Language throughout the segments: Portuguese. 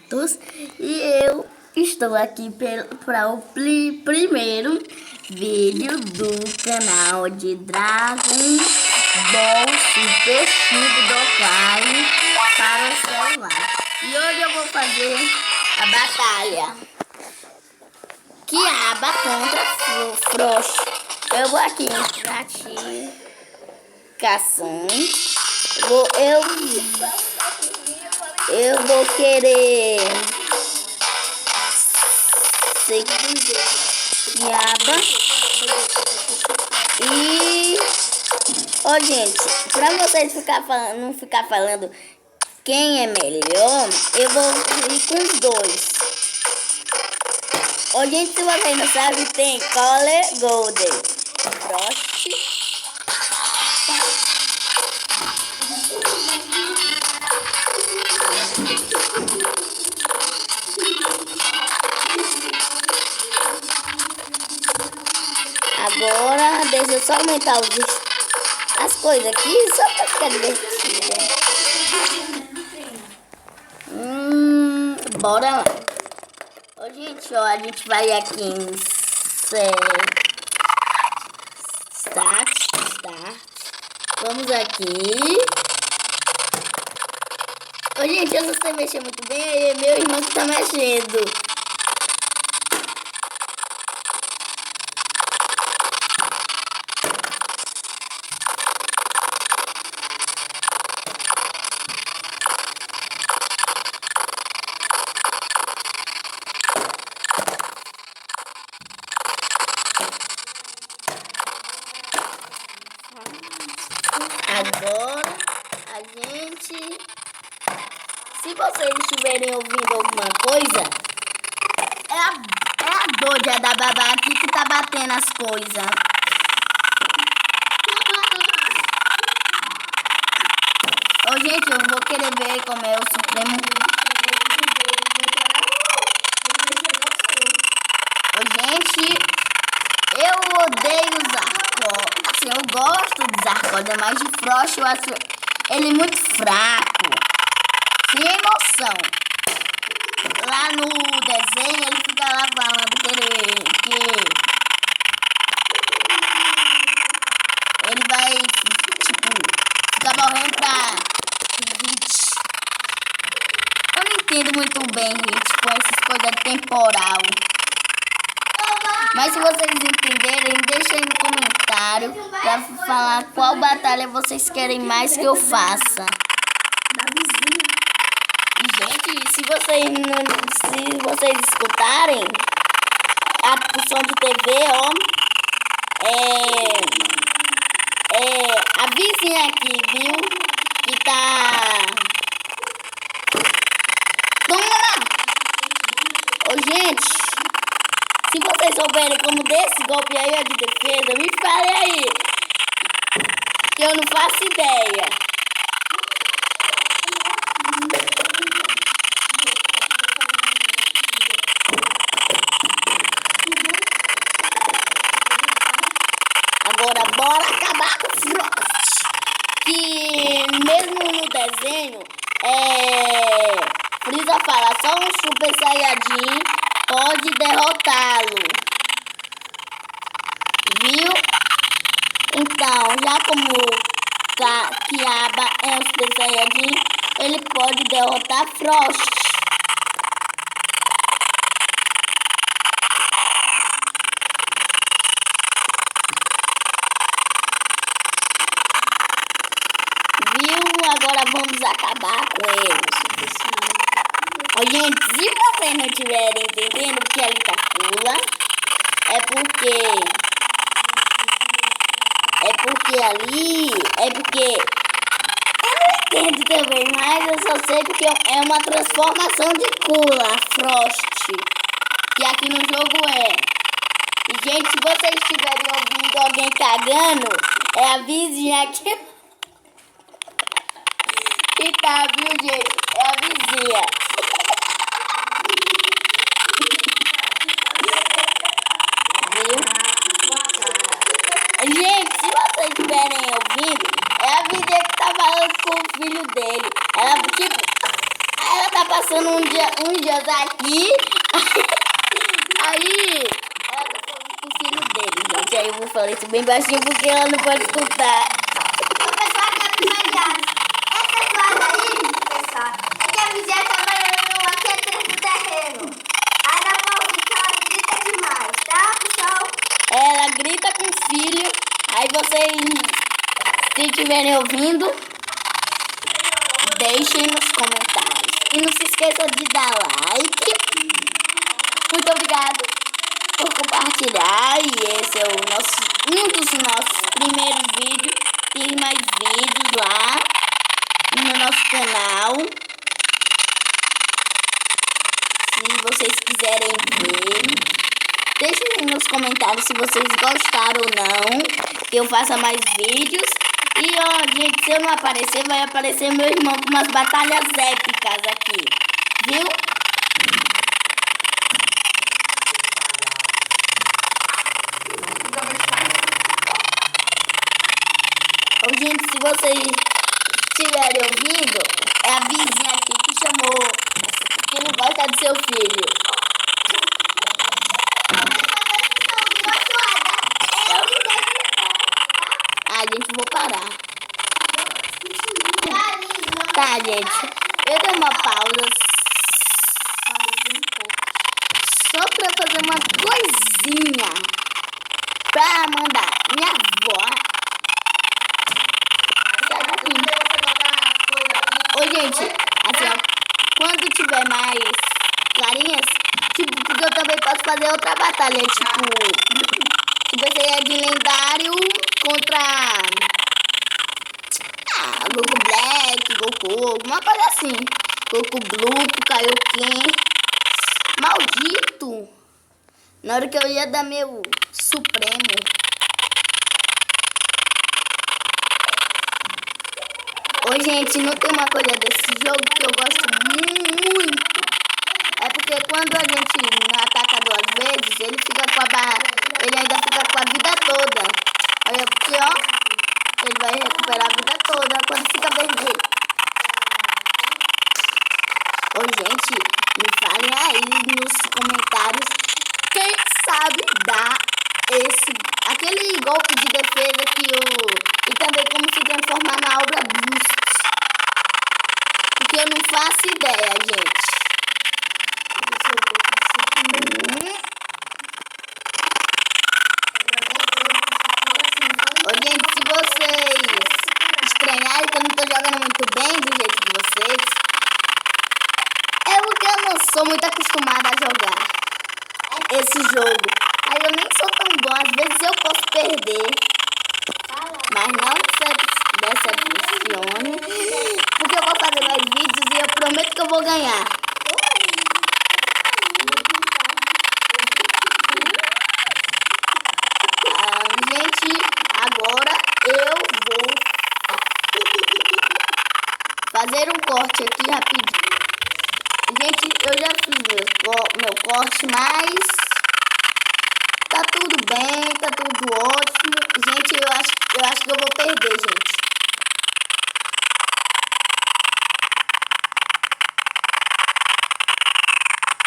Gatos e eu estou aqui para o primeiro vídeo do canal de Dragon Ball Super Chico do Kai para o celular. E hoje eu vou fazer a batalha Kiaba contra Frost. Eu vou aqui em classificação. Eu vou querer Kiaba. E gente, pra vocês não ficar falando quem é melhor, eu vou ir com os dois. Gente, se vocês não sabem, tem Color Golden, Frost. Agora, deixa eu só aumentar as coisas aqui, só pra ficar divertido. Bora lá. Gente, a gente vai aqui em Start. Vamos aqui. Gente, eu não sei mexer muito bem, aí é meu irmão que tá mexendo. Agora, se vocês estiverem ouvindo alguma coisa, é a doida da babá aqui que tá batendo as coisas. Gente, eu vou querer ver como é o Supremo. Gente, eu odeio o Zarkon. Assim, eu gosto de Zarkon, mas de Frost eu acho ele muito fraco, sem emoção. Lá no desenho ele fica lá falando que ele vai, tipo, ficar morrendo pra Hit. Eu não entendo muito bem, Hit, com essas coisas temporal. Mas se vocês entenderem, deixem aí no comentário pra falar qual batalha vocês querem mais que eu faça. Gente, se vocês escutarem o som de TV, a vizinha aqui, viu? Que tá... Toma! Gente, se vocês souberem como desse golpe aí de defesa, me falem aí, que eu não faço ideia. Agora bora acabar com o Frost, que mesmo no desenho, Frieza fala, só um Super Saiyajin pode derrotá-lo, viu? Então, já como Kiaba é um Super Saiyajin, ele pode derrotar Frost. Viu? Agora vamos acabar com eles. Gente, se vocês não estiverem entendendo o que ali tá pula, é porque eu não entendo também, mas eu só sei porque é uma transformação de Kula, Frost, que aqui no jogo é. E, gente, se vocês estiverem ouvindo alguém cagando, é a vizinha aqui que tá, viu, gente? É a vizinha. Gente, se vocês estiverem ouvindo, é a vizinha que tá falando com o filho dele. Ela, tipo, ela tá passando uns dias aqui. Aí ela tá falando com o filho dele, gente. Aí eu vou falar isso bem baixinho porque ela não pode escutar. O pessoal que é primordial. Essa guarda aí, pessoal, é que a vizinha tá morando aqui atrás do terreno. Aí dá pra ouvir que ela grita demais, tá, pessoal? Ela grita com o filho. Aí vocês, se estiverem ouvindo, deixem nos comentários. E não se esqueça de dar like. Muito obrigado por compartilhar. E esse é um dos nossos primeiros vídeos. Tem mais vídeos lá no nosso canal. Se vocês quiserem ver, deixem aí nos comentários se vocês gostaram ou não, que eu faça mais vídeos. E ó, gente, se eu não aparecer, vai aparecer meu irmão com umas batalhas épicas aqui, viu? Ô, gente, se vocês estiverem ouvindo, é a vizinha aqui que chamou, que não gosta do seu filho. Ah, gente, vou parar. Tá, gente. Eu dei uma pausa só pra fazer uma coisinha pra mandar minha avó. Sai daqui. Ô, gente, assim, ó, quando tiver mais clarinhas, tipo, porque eu também posso fazer outra batalha, tipo, esse aí é de lendário contra Goku Black, Goku, alguma coisa assim. Goku Blue, Kaioken. Maldito! Na hora que eu ia dar meu Supremo. Ô, gente, não tem uma coisa desse jogo que eu gosto muito. É porque quando a gente ataca duas vezes, ele fica com a barra. Ele ainda fica com a vida toda. Aí é porque, ó, ele vai recuperar a vida toda quando fica vermelho. Ô, gente, me falem aí nos comentários quem sabe dar aquele golpe de defesa e também como se transformar na Aura Boost. Porque eu não faço ideia, gente. Ô, gente, se vocês estranharem que eu não tô jogando muito bem do jeito de vocês, é porque eu não sou muito acostumada a jogar esse jogo. Aí eu nem sou tão bom, às vezes eu posso perder, mas não decepcione, porque eu vou fazer mais vídeos e eu prometo que eu vou ganhar. Gente, agora eu vou fazer um corte aqui rapidinho. Gente, eu já fiz meu corte, mas tá tudo bem, tá tudo ótimo. Gente, eu acho que eu vou perder, gente.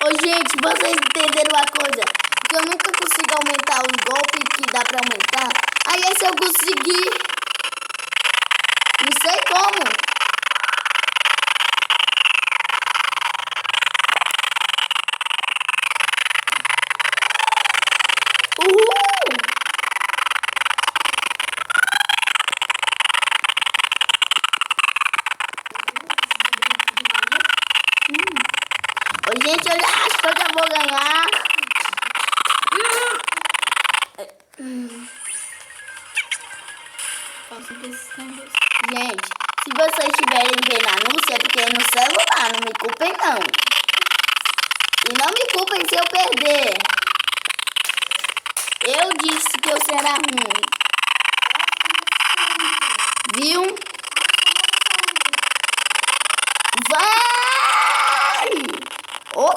Ô, gente, vocês entenderam uma coisa? Que eu nunca consigo aumentar os golpes que dá pra aumentar. Aí esse eu consegui. Não sei como. Uhul! Ô, gente, eu já acho que eu já vou ganhar. Gente, se vocês estiverem vendo anúncio é porque é no celular, não me culpem não. E não me culpem se eu perder. Eu disse que eu será ruim. Viu? Vai! Ô,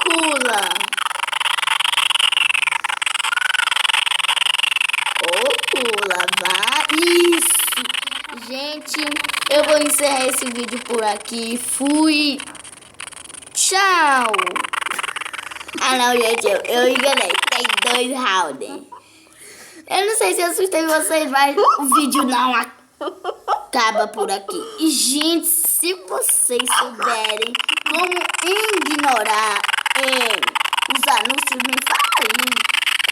Cula! Ô, Cula, vai! Isso! Gente, Eu vou encerrar esse vídeo por aqui. Fui. Tchau. Ah, não, gente. Eu enganei. Tem 2 rounds. Eu não sei se assustei vocês, mas o vídeo não acaba por aqui. E, gente, se vocês souberem como ignorar os anúncios, me fala aí.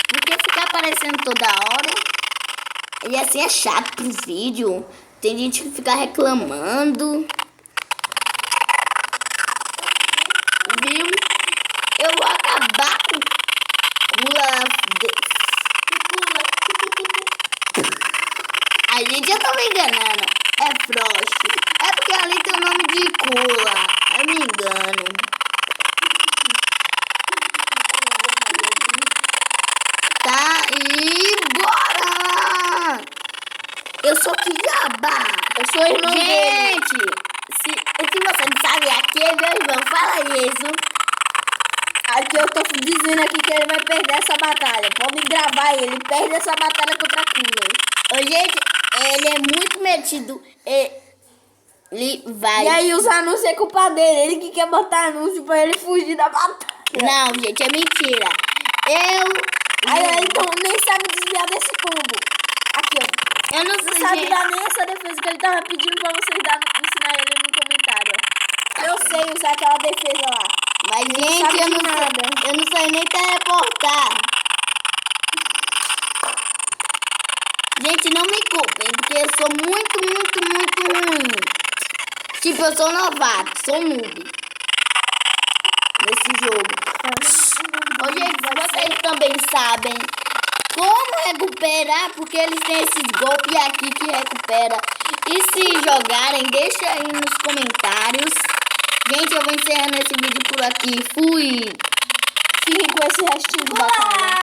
Porque ficar aparecendo toda hora. E assim é chato pro vídeo. Tem gente que fica reclamando. Viu? Eu vou acabar com a gente, eu tô me enganando. É Frost. É porque ali tem o nome de Kula. Eu me engano. Tá, e bora! Eu sou Kijaba. Eu sou irmão dele. Gente, se você não sabe, aqui é meu irmão. Fala isso. Aqui eu tô dizendo aqui que ele vai perder essa batalha. Podem gravar ele. Ele perde essa batalha contra a Kula. Ô, gente, ele é muito metido. Ele vai... E aí os anúncios é culpa dele. Ele que quer botar anúncio pra ele fugir da batalha. Não, gente, é mentira. Aí então nem sabe desviar desse combo. Aqui, ó. Eu não Não sei, sabe gente. dar nem essa defesa que ele tava pedindo pra vocês ensinar ele no comentário. Eu sei usar aquela defesa lá. Mas, sabe gente, de nada. eu não sei nem teleportar. Gente, não me culpem, porque eu sou muito ruim. Tipo, eu sou novato, sou noob nesse jogo. Ô, gente, vocês também sabem como recuperar, porque eles têm esses golpes aqui que recupera. E se jogarem, deixa aí nos comentários. Gente, eu vou encerrando esse vídeo por aqui. Fui! Fiquem com esse restinho de batalha.